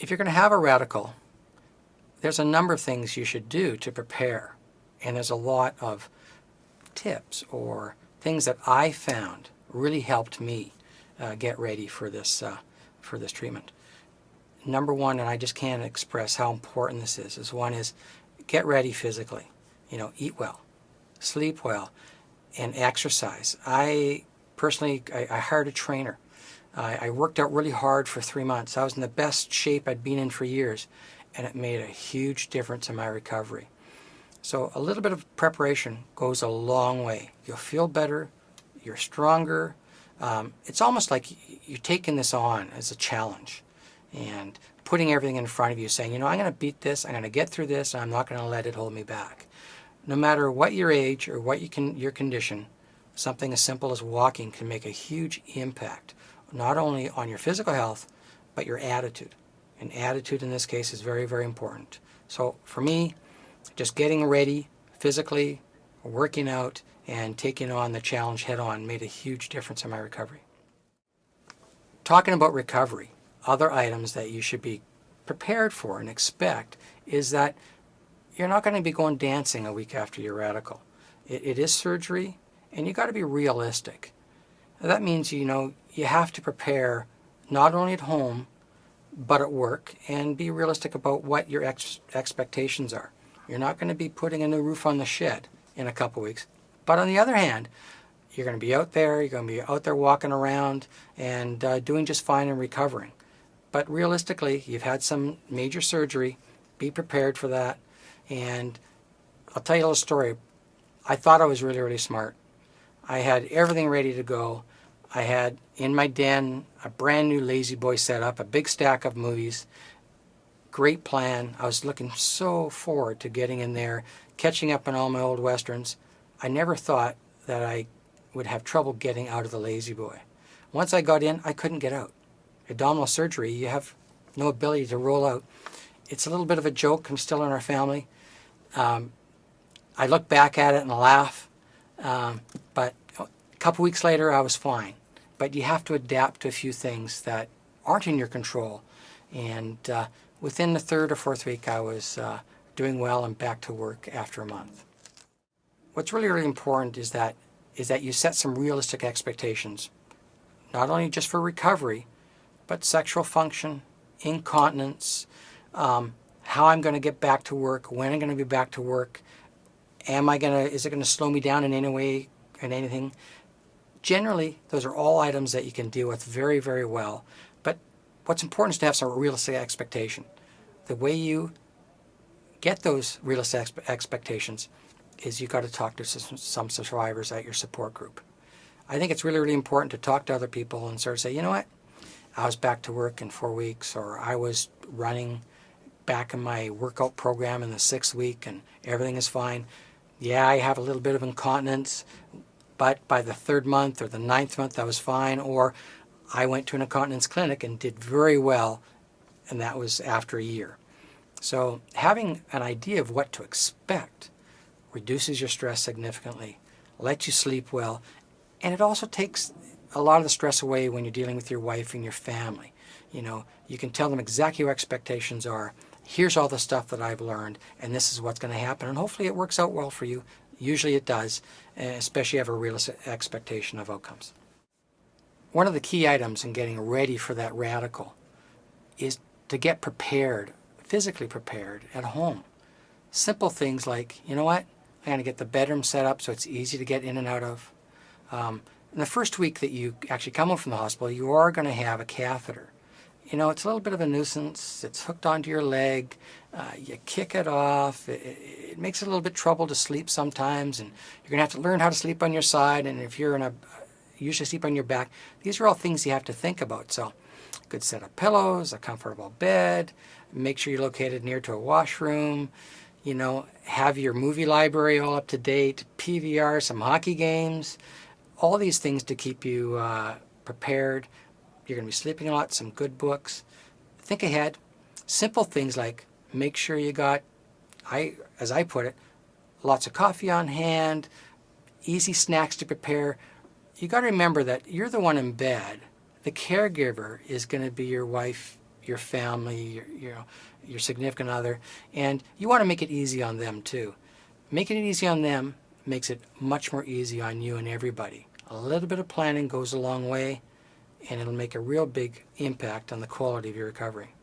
If you're going to have a radical, there's a number of things you should do to prepare. And there's a lot of tips or things that I found really helped me get ready for this treatment. Number one, and I just can't express how important this is one is get ready physically. You know, eat well, sleep well, and exercise. I personally hired a trainer. I worked out really hard for 3 months. I was in the best shape I'd been in for years, and it made a huge difference in my recovery. So a little bit of preparation goes a long way. You'll feel better, you're stronger. It's almost like you're taking this on as a challenge and putting everything in front of you, saying, you know, I'm going to beat this, I'm going to get through this, and I'm not going to let it hold me back. No matter what your age or what your condition, something as simple as walking can make a huge impact, not only on your physical health, but your attitude. And attitude in this case is very, very important. So for me, just getting ready physically, working out, and taking on the challenge head on made a huge difference in my recovery. Talking about recovery, other items that you should be prepared for and expect is that you're not going to be going dancing a week after your radical. It is surgery, and you got to be realistic. That means, you know, you have to prepare not only at home, but at work, and be realistic about what your expectations are. You're not going to be putting a new roof on the shed in a couple weeks. But on the other hand, you're going to be out there, you're going to be out there walking around and doing just fine and recovering. But realistically, you've had some major surgery, be prepared for that. And I'll tell you a little story. I thought I was really, really smart. I had everything ready to go. I had in my den a brand new Lazy Boy set up, a big stack of movies, great plan. I was looking so forward to getting in there, catching up on all my old westerns. I never thought that I would have trouble getting out of the Lazy Boy. Once I got in, I couldn't get out. Abdominal surgery, you have no ability to roll out. It's a little bit of a joke. I'm still in our family. I look back at it and laugh, but a couple weeks later I was fine. But you have to adapt to a few things that aren't in your control. And within the third or fourth week I was doing well and back to work after a month. What's really, really important is that you set some realistic expectations, not only just for recovery, but sexual function, incontinence, how I'm going to get back to work, when I'm going to be back to work, is it going to slow me down in any way, in anything? Generally, those are all items that you can deal with very, very well. But what's important is to have some realistic expectation. The way you get those realistic expectations is you've got to talk to some survivors at your support group. I think it's really, really important to talk to other people and sort of say, you know what, I was back to work in 4 weeks, or I was running back in my workout program in the 6th week and everything is fine. Yeah, I have a little bit of incontinence, but by the 3rd month or the 9th month I was fine. Or I went to an incontinence clinic and did very well, and that was after a year. So having an idea of what to expect reduces your stress significantly, lets you sleep well, and it also takes a lot of the stress away when you're dealing with your wife and your family. You know, you can tell them exactly what expectations are. Here's all the stuff that I've learned, and this is what's going to happen, and hopefully it works out well for you. Usually it does, especially if you have a realistic expectation of outcomes. One of the key items in getting ready for that radical is to get prepared, physically prepared at home. Simple things like, you know what, I'm going to get the bedroom set up so it's easy to get in and out of. In the first week that you actually come home from the hospital, you are going to have a catheter. You know, it's a little bit of a nuisance. It's hooked onto your leg. You kick it off. It makes it a little bit trouble to sleep sometimes, and you're going to have to learn how to sleep on your side, and if you're usually sleep on your back. These are all things you have to think about. So a good set of pillows, a comfortable bed, make sure you're located near to a washroom, you know, have your movie library all up to date, PVR, some hockey games, all these things to keep you prepared. You're going to be sleeping a lot, some good books. Think ahead. Simple things like make sure you got, as I put it, lots of coffee on hand, easy snacks to prepare. You got to remember that you're the one in bed. The caregiver is going to be your wife your family, your significant other, and you want to make it easy on them too. Making it easy on them makes it much more easy on you and everybody. A little bit of planning goes a long way, and it'll make a real big impact on the quality of your recovery.